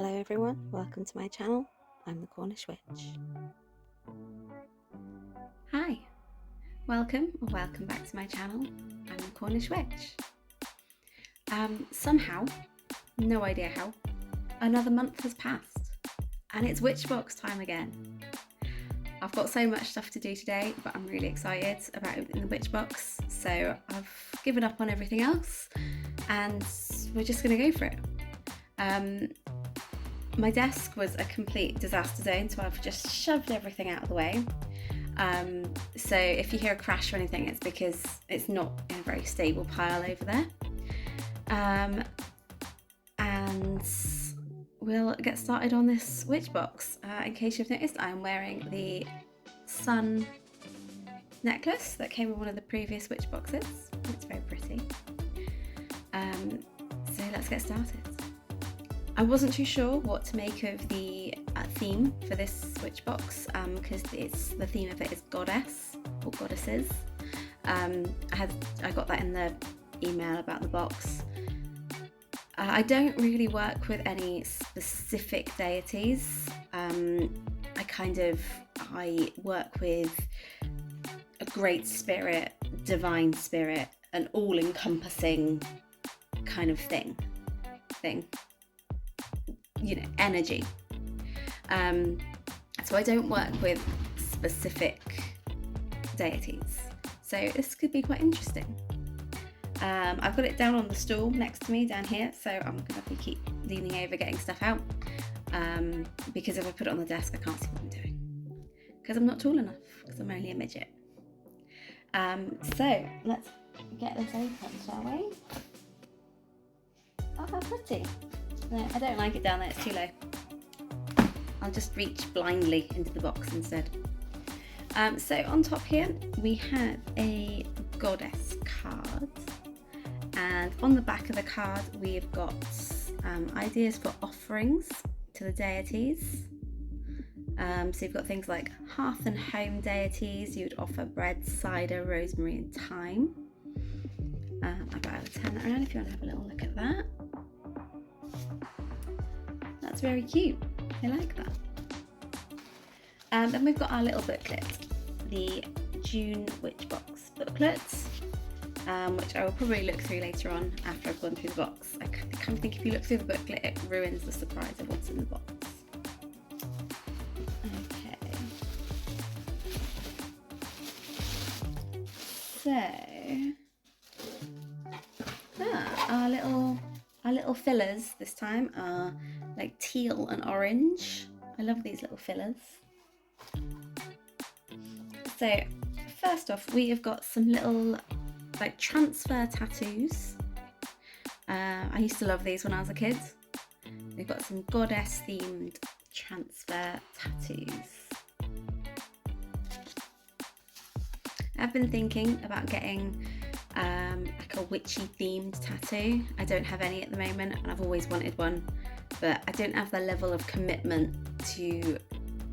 Hello everyone, welcome to my channel. I'm the Cornish Witch. Hi, welcome back to my channel. I'm the Cornish Witch. Somehow, no idea how, another month has passed and it's Witchbox time again. I've got so much stuff to do today, but I'm really excited about opening the Witchbox, so I've given up on everything else and we're just going to go for it. My desk was a complete disaster zone, so I've just shoved everything out of the way. So if you hear a crash or anything, it's because it's not in a very stable pile over there. And we'll get started on this Witchbox. In case you've noticed, I'm wearing the sun necklace that came in one of the previous Witchboxes. It's very pretty. So let's get started. I wasn't too sure what to make of the theme for this Witchbox because the theme of it is goddess or goddesses. I got that in the email about the box. I don't really work with any specific deities. I work with a great spirit, divine spirit, an all-encompassing kind of thing. You know, energy. So I don't work with specific deities. So this could be quite interesting. I've got it down on the stool next to me down here, so I'm going to keep leaning over getting stuff out because if I put it on the desk I can't see what I'm doing because I'm not tall enough, because I'm only a midget. So let's get this open, shall we? Oh, how pretty. No, I don't like it down there, it's too low. I'll just reach blindly into the box instead. So on top here we have a goddess card, and on the back of the card we've got ideas for offerings to the deities. So you've got things like hearth and home deities. You'd offer bread, cider, rosemary and thyme. I'll turn that around if you want to have a little look at that. That's very cute. I like that. Then we've got our little booklet, the June Witchbox booklet, which I will probably look through later on after I've gone through the box. I kind of think if you look through the booklet, it ruins the surprise of what's in the box. Okay. So, our little fillers this time are like teal and orange. I love these little fillers. So first off, we have got some little like transfer tattoos. I used to love these when I was a kid. We've got some goddess themed transfer tattoos. I've been thinking about getting like a witchy themed tattoo. I don't have any at the moment and I've always wanted one, but I don't have the level of commitment to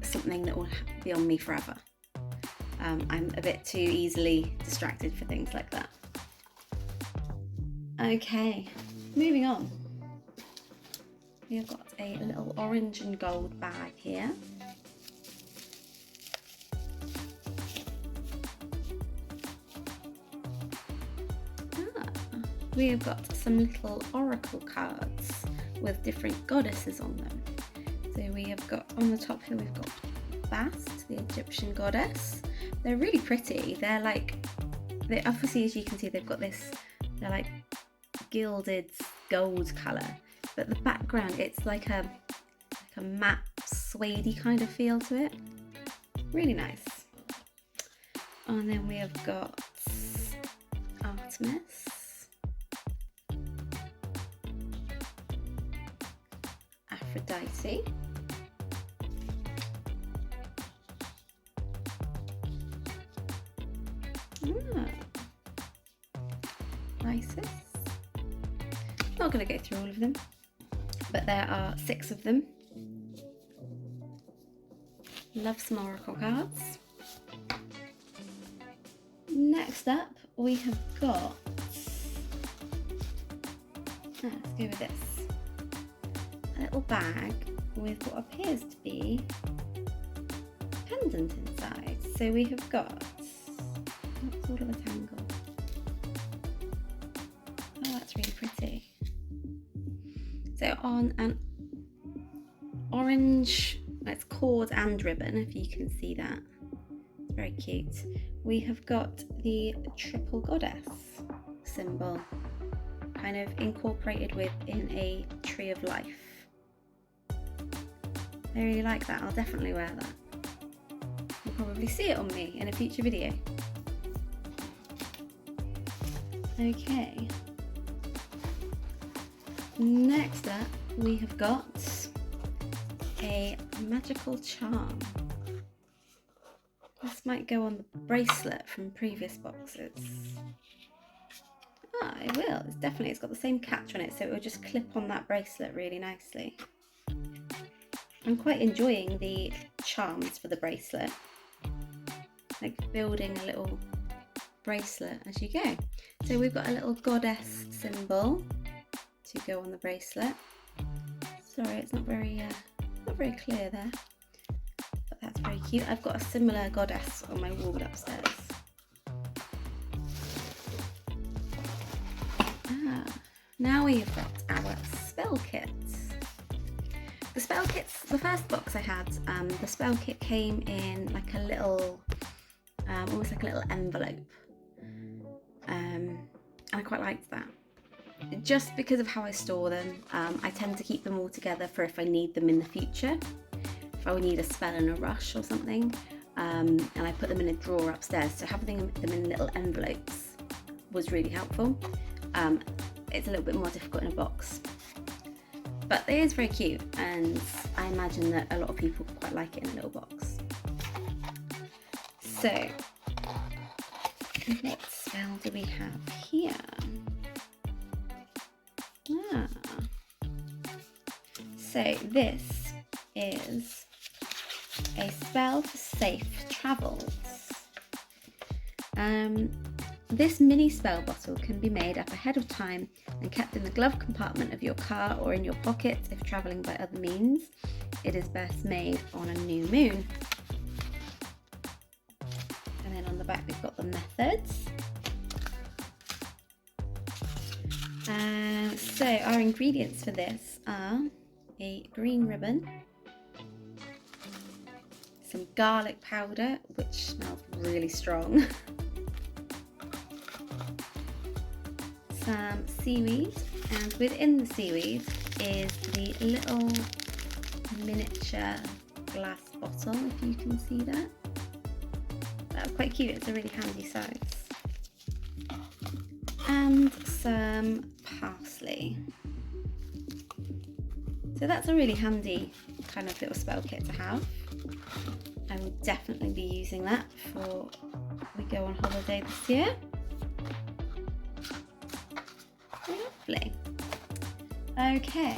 something that will be on me forever. I'm a bit too easily distracted for things like that. Okay, moving on. We've got a little orange and gold bag here. We have got some little oracle cards with different goddesses on them. So we have got, on the top here, we've got Bast, the Egyptian goddess. They're really pretty. They're obviously, as you can see, they've got this, they're like gilded gold colour, but the background, it's like a matte suede-y kind of feel to it. Really nice. And then we have got Artemis. Aphrodite, Isis. Not going to go through all of them, but there are 6 of them. Love some oracle cards. Next up, we have got. Let's go with this. little bag with what appears to be a pendant inside. So we have got sort of a tangle. Oh, that's really pretty. So on an orange, it's cord and ribbon, if you can see that. It's very cute. We have got the triple goddess symbol, kind of incorporated within a tree of life. I really like that. I'll definitely wear that. You'll probably see it on me in a future video. Okay. Next up, we have got a magical charm. This might go on the bracelet from previous boxes. Ah, it will. It's got the same catch on it, so it will just clip on that bracelet really nicely. I'm quite enjoying the charms for the bracelet, like building a little bracelet as you go. So we've got a little goddess symbol to go on the bracelet. Sorry, it's not very clear there, but that's very cute. I've got a similar goddess on my wall upstairs. Now we've got our spell kits. The spell kits, the first box I had, the spell kit came in like a little, almost like a little envelope, and I quite liked that. Just because of how I store them, I tend to keep them all together for if I need them in the future, if I need a spell in a rush or something, and I put them in a drawer upstairs. So having them in little envelopes was really helpful. It's a little bit more difficult in a box, but it is very cute, and I imagine that a lot of people quite like it in a little box. So what spell do we have here? So this is a spell for safe travels. This mini spell bottle can be made up ahead of time and kept in the glove compartment of your car or in your pocket if travelling by other means. It is best made on a new moon. And then on the back we've got the methods. So our ingredients for this are a green ribbon, some garlic powder, which smells really strong, some seaweed, and within the seaweed is the little miniature glass bottle, if you can see that. That's quite cute, it's a really handy size. And some parsley. So that's a really handy kind of little spell kit to have. I will definitely be using that before we go on holiday this year. Lovely. Okay.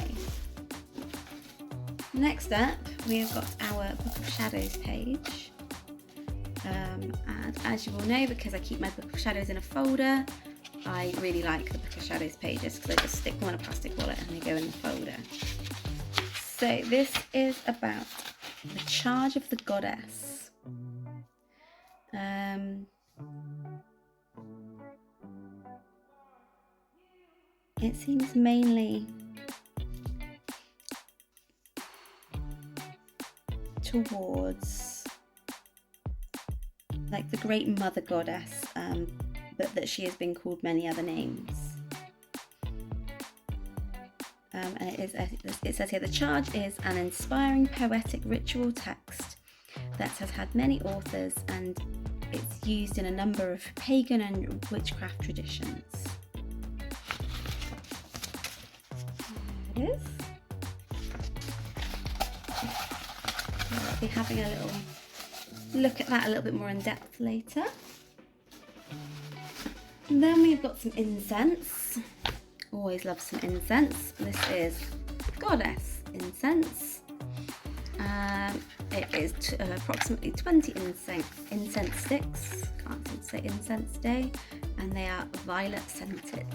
Next up, we have got our Book of Shadows page. And as you all know, because I keep my Book of Shadows in a folder, I really like the Book of Shadows pages because I just stick them in a plastic wallet and they go in the folder. So this is about the charge of the goddess. It seems mainly towards like the great mother goddess, but that she has been called many other names. And it says here, the charge is an inspiring poetic ritual text that has had many authors, and it's used in a number of pagan and witchcraft traditions. There it is. I'll be having a little look at that a little bit more in depth later. And then we've got some incense. Always love some incense. This is Goddess incense. It is approximately 20 incense sticks. Can't seem to say incense today. And they are violet scented.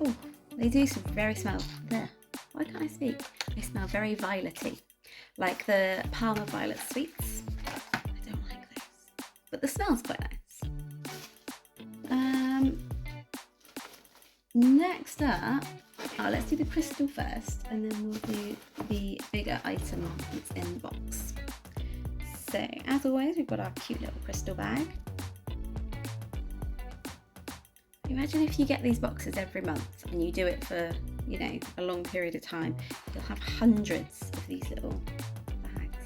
Oh, They do very smell, why can't I speak? They smell very violety, like the Parma Violet Sweets. I don't like those, but the smell's quite nice. Next up, let's do the crystal first, and then we'll do the bigger item that's in the box. So, as always, we've got our cute little crystal bag. Imagine if you get these boxes every month and you do it for, you know, a long period of time, you'll have hundreds of these little bags.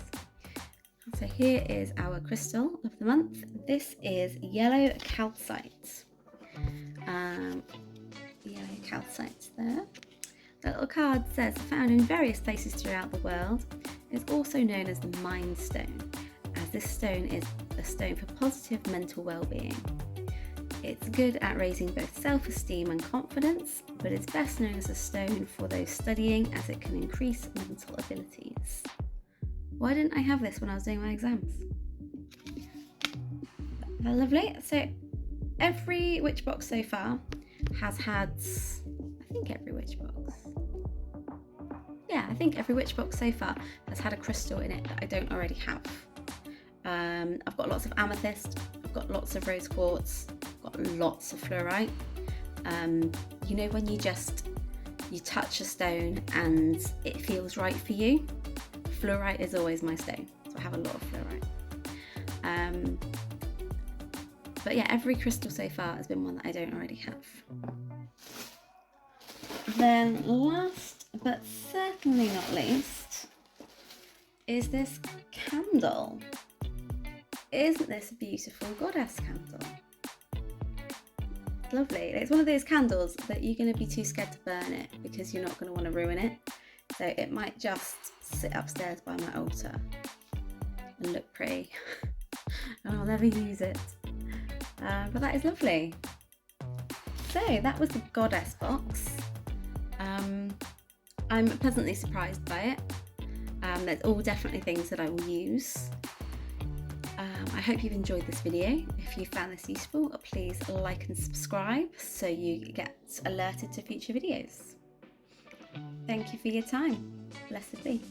So here is our crystal of the month. This is yellow calcite. Yellow calcite there. The little card says, found in various places throughout the world, is also known as the Mind Stone, as this stone is a stone for positive mental well-being. It's good at raising both self-esteem and confidence, but it's best known as a stone for those studying, as it can increase mental abilities. Why didn't I have this when I was doing my exams? Lovely. So every witch box so far has had, I think every witch box so far has had a crystal in it that I don't already have. I've got lots of amethyst, I've got lots of rose quartz, I've got lots of fluorite. You know when you touch a stone and it feels right for you? Fluorite is always my stone, so I have a lot of fluorite. But yeah, every crystal so far has been one that I don't already have. Then last but certainly not least is this candle. Isn't this a beautiful goddess candle? It's lovely. It's one of those candles that you're going to be too scared to burn it because you're not going to want to ruin it. So it might just sit upstairs by my altar and look pretty. And I'll never use it. But that is lovely. So that was the goddess box. I'm pleasantly surprised by it. There's all definitely things that I will use. I hope you've enjoyed this video. If you found this useful, please like and subscribe so you get alerted to future videos. Thank you for your time. Blessed be.